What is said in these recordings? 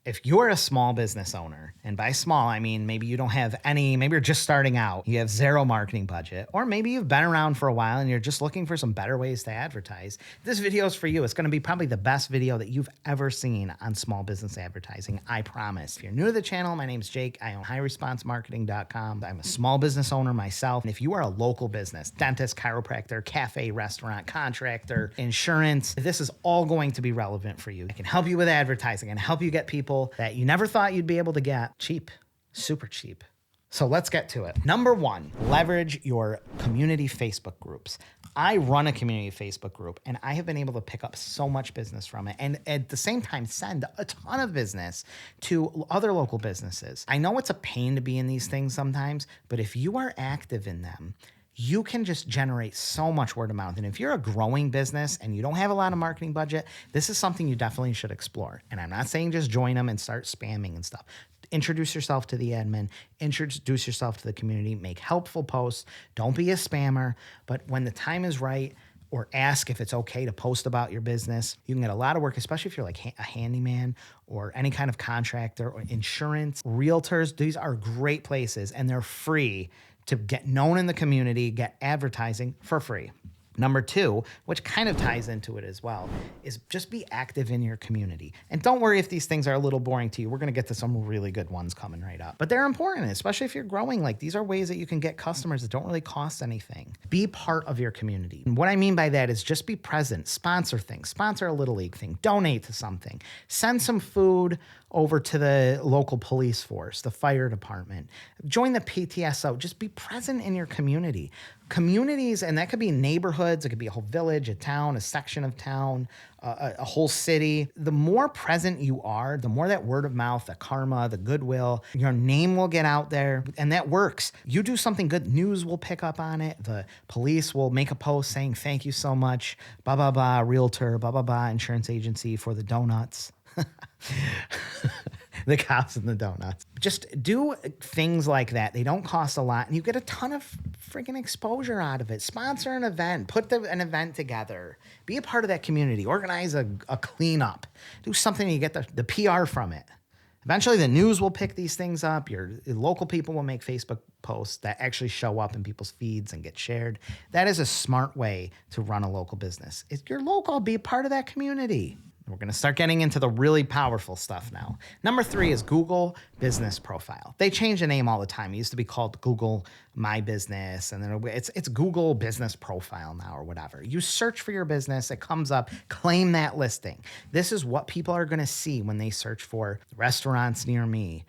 If you're a small business owner, and by small, I mean maybe you don't have any, maybe you're just starting out, you have zero marketing budget, or maybe you've been around for a while and you're just looking for some better ways to advertise, this video is for you. It's going to be probably the best video that you've ever seen on small business advertising, I promise. If you're new to the channel, my name's Jake. I own highresponsemarketing.com. I'm a small business owner myself. And if you are a local business, dentist, chiropractor, cafe, restaurant, contractor, insurance, this is all going to be relevant for you. I can help you with advertising and help you get people that you never thought you'd be able to get cheap, super cheap. So let's get to it. Number one, leverage your community Facebook groups. I run a community Facebook group and I have been able to pick up so much business from it and at the same time send a ton of business to other local businesses. I know it's a pain to be in these things sometimes, but if you are active in them, you can just generate so much word of mouth. And if you're a growing business and you don't have a lot of marketing budget, this is something you definitely should explore. And I'm not saying just join them and start spamming and stuff. Introduce yourself to the admin, introduce yourself to the community, make helpful posts. Don't be a spammer, but when the time is right, or ask if it's okay to post about your business. You can get a lot of work, especially if you're like a handyman or any kind of contractor or insurance, realtors. These are great places and they're free to get known in the community, get advertising for free. Number two, which kind of ties into it as well, is just be active in your community. And don't worry if these things are a little boring to you. We're going to get to some really good ones coming right up. But they're important, especially if you're growing. Like these are ways that you can get customers that don't really cost anything. Be part of your community. And what I mean by that is just be present, sponsor things, sponsor a Little League thing, donate to something, send some food over to the local police force, the fire department, join the PTSO, just be present in your community. Communities, and that could be neighborhoods, it could be a whole village, a town, a section of town, a whole city. The more present you are, the more that word of mouth, the karma, the goodwill, your name will get out there, and that works. You do something good, news will pick up on it. The police will make a post saying, thank you so much, blah, blah, blah, realtor, blah, blah, blah, insurance agency for the donuts. The cops and the donuts. Just do things like that. They don't cost a lot and you get a ton of freaking exposure out of it. Sponsor an event, put an event together, be a part of that community, organize a cleanup, do something and you get the PR from it. Eventually the news will pick these things up. Your local people will make Facebook posts that actually show up in people's feeds and get shared. That is a smart way to run a local business. If you're local, be a part of that community. We're going to start getting into the really powerful stuff now. Number three is Google Business Profile. They change the name all the time. It used to be called Google My Business, and then it's Google Business Profile now or whatever. You search for your business, it comes up, claim that listing. This is what people are going to see when they search for restaurants near me,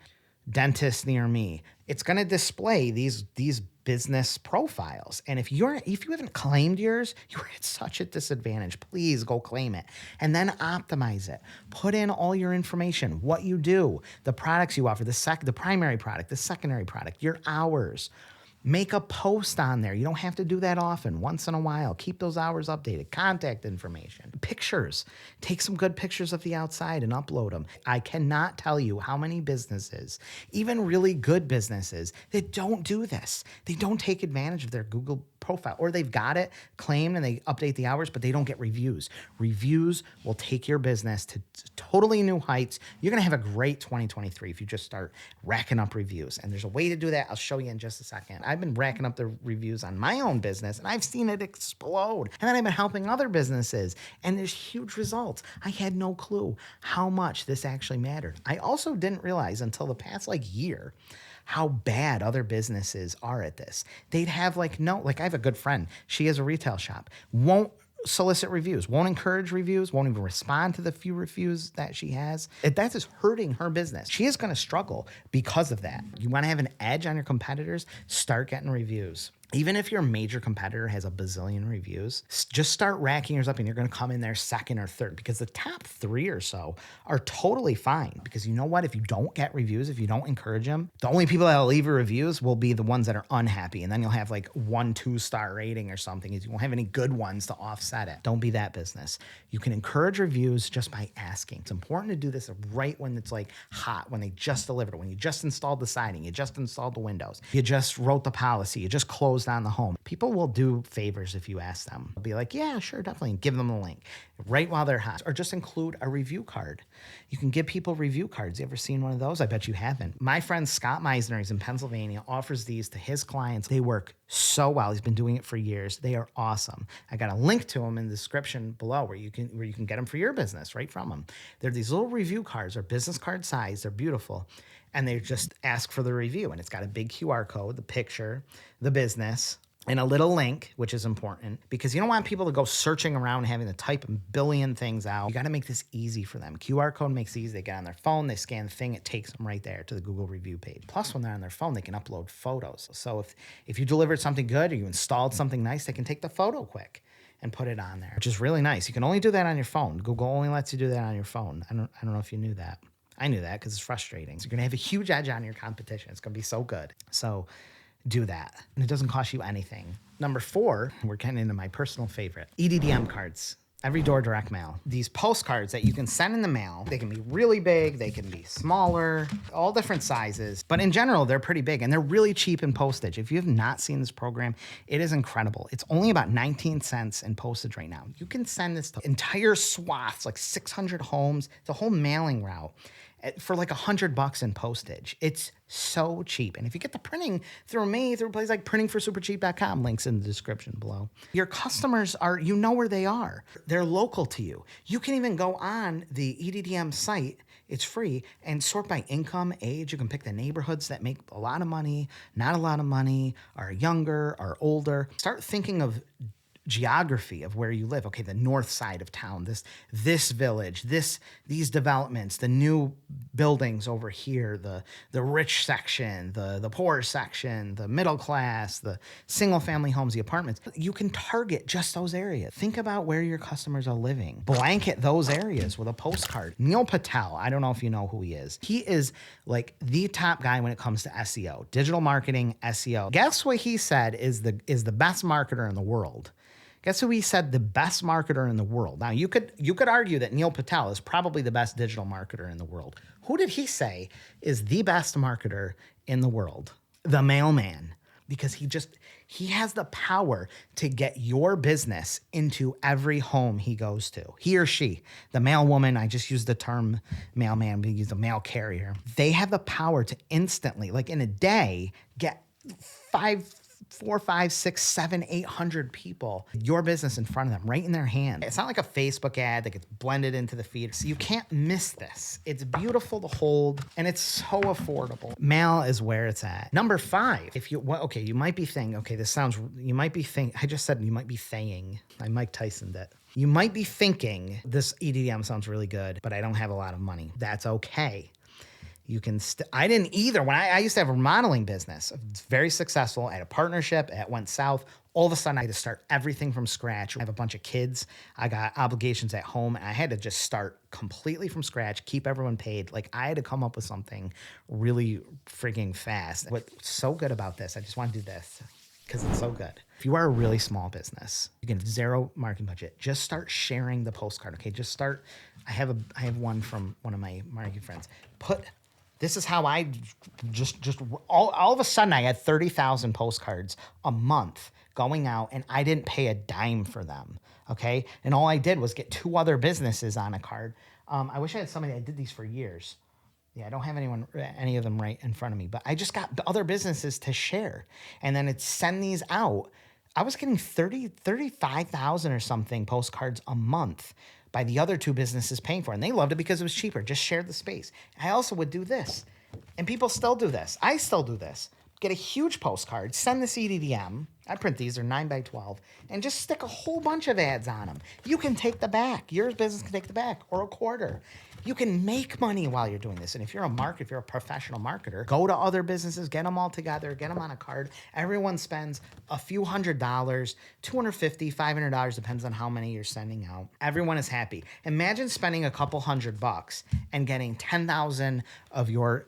dentists near me. It's going to display these business profiles. And if you haven't claimed yours, you're at such a disadvantage. Please go claim it and then optimize it. Put in all your information, what you do, the products you offer, the primary product, the secondary product, your hours. Make a post on there. You don't have to do that often, once in a while. Keep those hours updated. Contact information. Pictures. Take some good pictures of the outside and upload them. I cannot tell you how many businesses, even really good businesses, that don't do this. They don't take advantage of their Google profile, or they've got it claimed and they update the hours, but they don't get reviews. Reviews will take your business to totally new heights. You're going to have a great 2023 if you just start racking up reviews. And there's a way to do that. I'll show you in just a second. I've been racking up the reviews on my own business and I've seen it explode. And then I've been helping other businesses and there's huge results. I had no clue how much this actually mattered. I also didn't realize until the past year how bad other businesses are at this. They'd have I have a good friend. She has a retail shop. Won't solicit reviews, won't encourage reviews, won't even respond to the few reviews that she has. That is hurting her business. She is going to struggle because of that. You want to have an edge on your competitors? Start getting reviews. Even if your major competitor has a bazillion reviews, just start racking yours up and you're going to come in there second or third, because the top three or so are totally fine. Because you know what? If you don't get reviews, if you don't encourage them, the only people that will leave your reviews will be the ones that are unhappy. And then you'll have 1-2-star rating or something. You won't have any good ones to offset it. Don't be that business. You can encourage reviews just by asking. It's important to do this right when it's hot, when they just delivered it, when you just installed the siding, you just installed the windows, you just wrote the policy, you just closed closed on the home. People will do favors if you ask them. They'll be like, yeah, sure, definitely. And give them the link right while they're hot. Or just include a review card. You can give people review cards. You ever seen one of those? I bet you haven't. My friend Scott Meisner, he's in Pennsylvania, offers these to his clients. They work so well. He's been doing it for years. They are awesome. I got a link to them in the description below where you can get them for your business right from them. They're these little review cards. They're business card size. They're beautiful. And they just ask for the review. And it's got a big QR code, the picture, the business, and a little link, which is important because you don't want people to go searching around and having to type a billion things out. You got to make this easy for them. QR code makes it easy. They get on their phone, they scan the thing, it takes them right there to the Google review page. Plus, when they're on their phone, they can upload photos. So if you delivered something good or you installed something nice, they can take the photo quick and put it on there, which is really nice. You can only do that on your phone. Google only lets you do that on your phone. I don't know if you knew that. I knew that because it's frustrating. So you're going to have a huge edge on your competition. It's going to be so good. So do that. And it doesn't cost you anything. Number 4, we're getting into my personal favorite, EDDM cards. Every door direct mail. These postcards that you can send in the mail, they can be really big, they can be smaller, all different sizes. But in general, they're pretty big and they're really cheap in postage. If you have not seen this program, it is incredible. It's only about 19 cents in postage right now. You can send this to entire swaths, like 600 homes, the whole mailing route for like $100 in postage. It's so cheap. And if you get the printing through me, through a place like printingforsupercheap.com, links in the description below. Your customers you know where they are. They're local to you. You can even go on the EDDM site, it's free, and sort by income, age. You can pick the neighborhoods that make a lot of money, not a lot of money, are younger, are older. Start thinking of geography of where you live. Okay, the north side of town, this village, these developments, the new buildings over here, the rich section, the poor section, the middle class, the single family homes, the apartments. You can target just those areas. Think about where your customers are living. Blanket those areas with a postcard. Neil Patel, I don't know if you know who he is. He is like the top guy when it comes to SEO, digital marketing, SEO. Guess what he said is the best marketer in the world. Guess who he said the best marketer in the world? Now, you could argue that Neil Patel is probably the best digital marketer in the world. Who did he say is the best marketer in the world? The mailman. Because he has the power to get your business into every home he goes to. He or she, the mailwoman, I just used the term mailman, we use the mail carrier. They have the power to instantly, like in a day, get 4, 5, 6, 7, 800 people, your business in front of them, right in their hand. It's not like a Facebook ad that gets blended into the feed. So you can't miss this. It's beautiful to hold and it's so affordable. Mail is where it's at. Number 5, you might be thinking, I just said you might be saying, I Mike Tyson'd it. You might be thinking this EDDM sounds really good, but I don't have a lot of money. That's okay. You can, I didn't either. When I used to have a remodeling business, it's very successful. I had a partnership, it went south. All of a sudden I had to start everything from scratch. I have a bunch of kids. I got obligations at home and I had to just start completely from scratch, keep everyone paid. Like I had to come up with something really freaking fast. What's so good about this, I just want to do this because it's so good. If you are a really small business, you can have zero marketing budget. Just start sharing the postcard. Okay, just start. I have one from one of my marketing friends. This is how I all of a sudden I had 30,000 postcards a month going out and I didn't pay a dime for them, okay? And all I did was get 2 other businesses on a card. I wish I had somebody that did these for years. Yeah, I don't have any of them right in front of me, but I just got the other businesses to share and then it's send these out. I was getting 35,000 or something postcards a month by the other 2 businesses paying for it. And they loved it because it was cheaper, just shared the space. I also would do this. And people still do this. I still do this. Get a huge postcard, send this EDDM. I print these, they're 9 by 12, and just stick a whole bunch of ads on them. You can take the back. Your business can take the back or a quarter. You can make money while you're doing this. And if you're a professional marketer, go to other businesses, get them all together, get them on a card. Everyone spends a few $100, $250, $500, depends on how many you're sending out. Everyone is happy. Imagine spending a couple $100 and getting 10,000 of your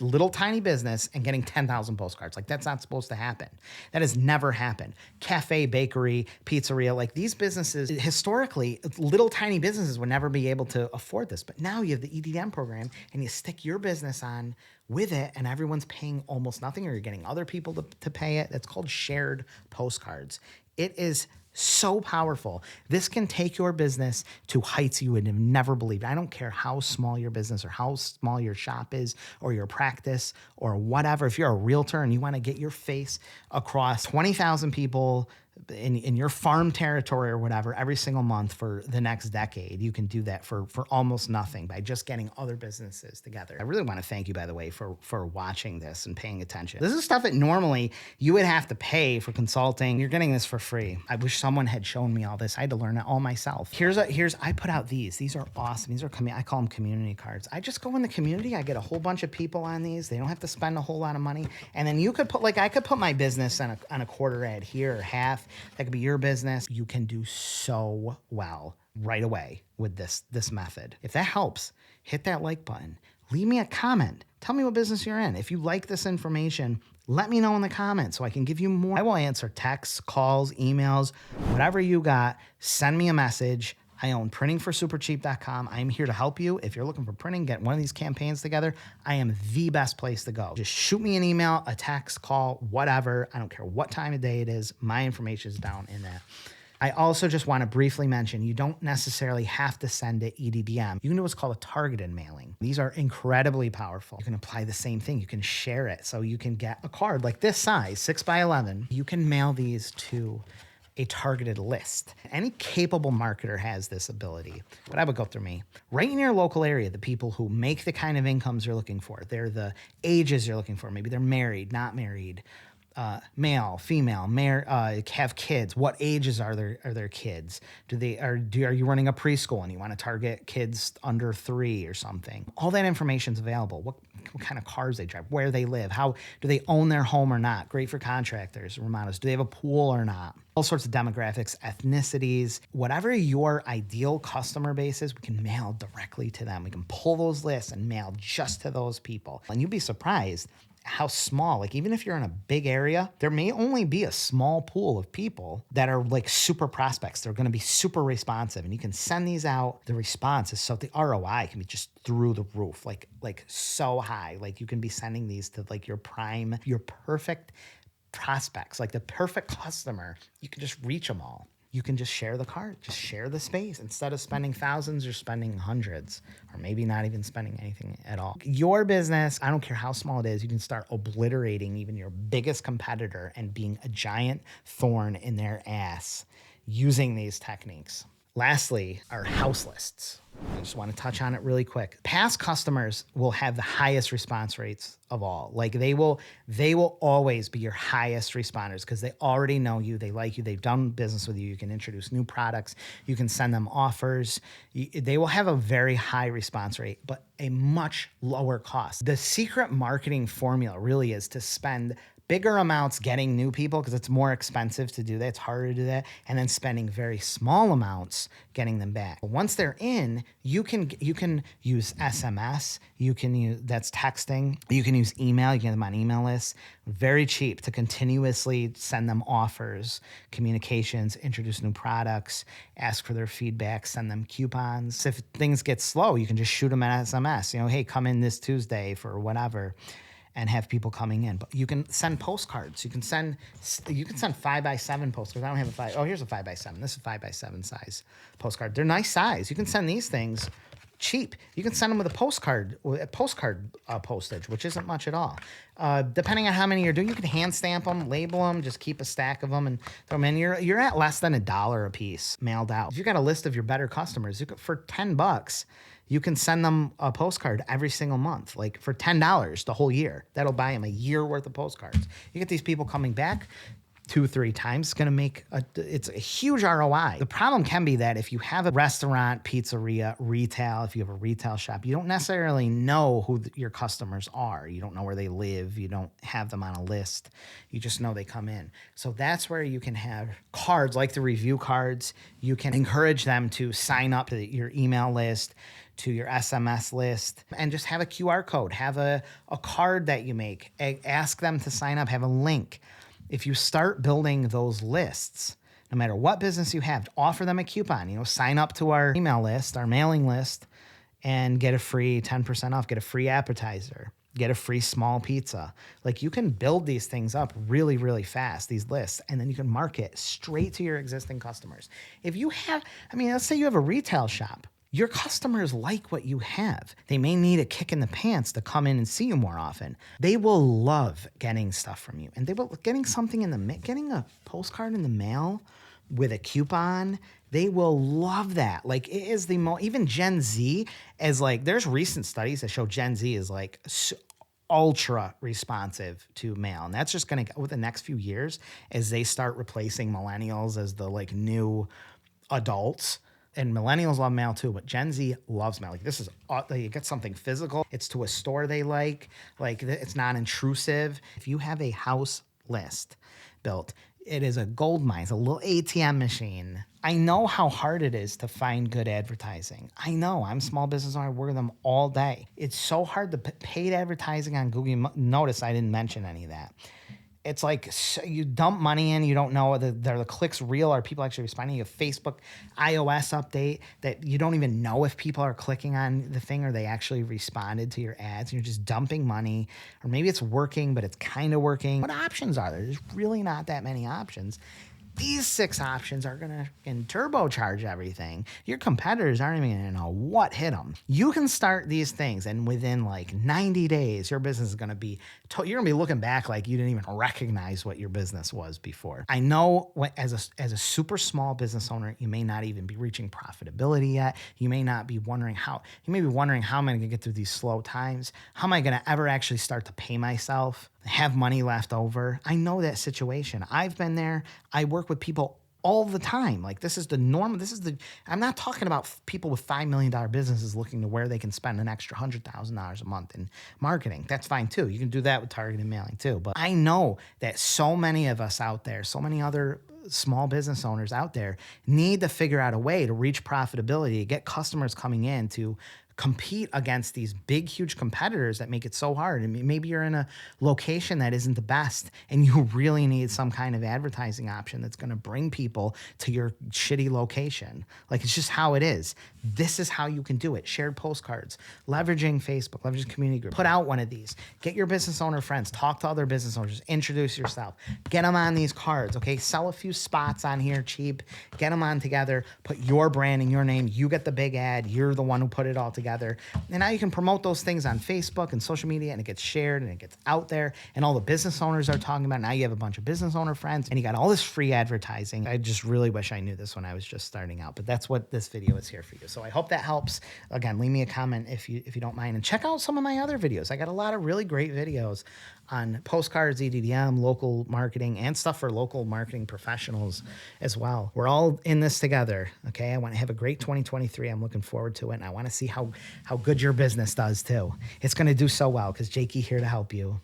little tiny business and getting 10,000 postcards. Like that's not supposed to happen. That has never happened. Cafe, bakery, pizzeria, like these businesses, historically, little tiny businesses would never be able to afford this. But But now you have the EDDM program and you stick your business on with it and everyone's paying almost nothing, or you're getting other people to pay it. It's called shared postcards. It is so powerful. This can take your business to heights you would have never believed. I don't care how small your business or how small your shop is or your practice or whatever. If you're a realtor and you want to get your face across 20,000 people in your farm territory or whatever every single month for the next decade, you can do that for almost nothing by just getting other businesses together. I really want to thank you, by the way, for watching this and paying attention. This is stuff that normally you would have to pay for consulting. You're getting this for free. I wish someone had shown me all this. I had to learn it all myself. I put out these. These are awesome. These are I call them community cards. I just go in the community. I get a whole bunch of people on these. They don't have to spend a whole lot of money. And then you could put, I could put my business on a quarter ad here or half. That could be your business. You can do so well right away with this method. If that helps, hit that like button. Leave me a comment. Tell me what business you're in. If you like this information, let me know in the comments so I can give you more. I will answer texts, calls, emails, whatever you got. Send me a message. I own printingforsupercheap.com. I'm here to help you. If you're looking for printing, get one of these campaigns together, I am the best place to go. Just shoot me an email, a text, call, whatever. I don't care what time of day it is. My information is down in that. I also just want to briefly mention, you don't necessarily have to send it EDDM. You can do what's called a targeted mailing. These are incredibly powerful. You can apply the same thing. You can share it. So you can get a card like this size, 6x11. You can mail these to a targeted list. Any capable marketer has this ability, but I would go through me. Right in your local area, the people who make the kind of incomes you're looking for, they're the ages you're looking for. Maybe they're married, not married, male, female, have kids. What ages are their kids? Are you running a preschool and you want to target kids under 3 or something? All that information is available. What kind of cars they drive, where they live, how do they own their home or not? Great for contractors, remodelers. Do they have a pool or not? All sorts of demographics, ethnicities, whatever your ideal customer base is, we can mail directly to them. We can pull those lists and mail just to those people. And you'd be surprised how small, like even if you're in a big area, there may only be a small pool of people that are like super prospects. They're going to be super responsive and you can send these out. The response is so the ROI can be just through the roof, like so high. Like you can be sending these to like your perfect prospects, like the perfect customer. You can just reach them all. You can just share the card, just share the space. Instead of spending thousands, you're spending hundreds, or maybe not even spending anything at all. Your business, I don't care how small it is, you can start obliterating even your biggest competitor and being a giant thorn in their ass using these techniques. Lastly, our house lists. I just want to touch on it really quick. Past customers will have the highest response rates of all. Like they will always be your highest responders because they already know you, they like you, they've done business with you. You can introduce new products, you can send them offers. They will have a very high response rate, but a much lower cost. The secret marketing formula really is to spend bigger amounts getting new people because it's more expensive to do that. It's harder to do that. And then spending very small amounts getting them back. Once they're in, you can use SMS. That's texting. You can use email. You can get them on email lists. Very cheap to continuously send them offers, communications, introduce new products, ask for their feedback, send them coupons. If things get slow, you can just shoot them an SMS. Hey, come in this Tuesday for whatever. And have people coming in. But you can send postcards. You can send 5x7 postcards. I don't have a 5. Oh, here's a 5x7. This is a 5x7 size postcard. They're nice size. You can send these things cheap. You can send them with a postcard postage, which isn't much at all. Depending on how many you're doing, you can hand stamp them, label them, just keep a stack of them and throw them in. You're at less than $1 a piece mailed out. If you got a list of your better customers, for $10, you can send them a postcard every single month, like for $10 the whole year. That'll buy them a year worth of postcards. You get these people coming back 2-3 times. It's going to make it's a huge ROI. The problem can be that if you have a restaurant, pizzeria, retail, if you have a retail shop, you don't necessarily know who your customers are. You don't know where they live. You don't have them on a list. You just know they come in. So that's where you can have cards like the review cards. You can encourage them to sign up to your email list, to your SMS list, and just have a QR code, have a card that you make, ask them to sign up, have a link. If you start building those lists, no matter what business you have, offer them a coupon, sign up to our email list, our mailing list, and get a free 10% off, get a free appetizer, get a free small pizza. Like you can build these things up really, really fast, these lists, and then you can market straight to your existing customers. If you have, I mean, let's say you have a retail shop. Your customers like what you have. They may need a kick in the pants to come in and see you more often. They will love getting stuff from you. And they will getting something in the getting a postcard in the mail with a coupon. They will love that. Like it is the even Gen Z is like, there's recent studies that show Gen Z is like ultra responsive to mail. And that's just going to go with the next few years as they start replacing millennials as the like new adults. And millennials love mail too, but Gen Z loves mail. Like this is, you get something physical. It's to a store they like it's not intrusive. If you have a house list built, it is a gold mine. It's a little ATM machine. I know how hard it is to find good advertising. I know. I'm a small business owner. I work with them all day. It's so hard to put paid advertising on Google. Notice I didn't mention any of that. It's like you dump money in, you don't know whether the clicks real or people actually responding. You have Facebook iOS update that you don't even know if people are clicking on the thing or they actually responded to your ads. And you're just dumping money, or maybe it's working, but it's kind of working. What options are there? There's really not that many options. These 6 options are going to turbocharge everything. Your competitors aren't even going to know what hit them. You can start these things, and within like 90 days, your business is going to be, you're going to be looking back like you didn't even recognize what your business was before. I know as a super small business owner, you may not even be reaching profitability yet. You may not be wondering how am I going to get through these slow times? How am I going to ever actually start to pay myself? Have money left over. I know that situation. I've been there. I work with people all the time. Like this is the norm. I'm not talking about people with $5 million businesses looking to where they can spend an extra $100,000 a month in marketing. That's fine too. You can do that with targeted mailing too. But I know that so many of us out there, so many other small business owners out there need to figure out a way to reach profitability, to get customers coming in, to compete against these big, huge competitors that make it so hard. I mean, maybe you're in a location that isn't the best and you really need some kind of advertising option that's going to bring people to your shitty location. Like it's just how it is. This is how you can do it. Shared postcards, leveraging Facebook, leveraging community group. Put out one of these. Get your business owner friends. Talk to other business owners. Introduce yourself. Get them on these cards, okay? Sell a few spots on here cheap. Get them on together. Put your brand and your name. You get the big ad. You're the one who put it all together. And now you can promote those things on Facebook and social media, and it gets shared and it gets out there, and all the business owners are talking about it. Now you have a bunch of business owner friends and you got all this free advertising. I just really wish I knew this when I was just starting out, but that's what this video is here for you. So I hope that helps. Again, leave me a comment if you don't mind, and check out some of my other videos. I got a lot of really great videos on postcards, EDDM, local marketing, and stuff for local marketing professionals as well. We're all in this together, okay? I want to have a great 2023. I'm looking forward to it, and I want to see how good your business does too. It's going to do so well because Jakey here to help you.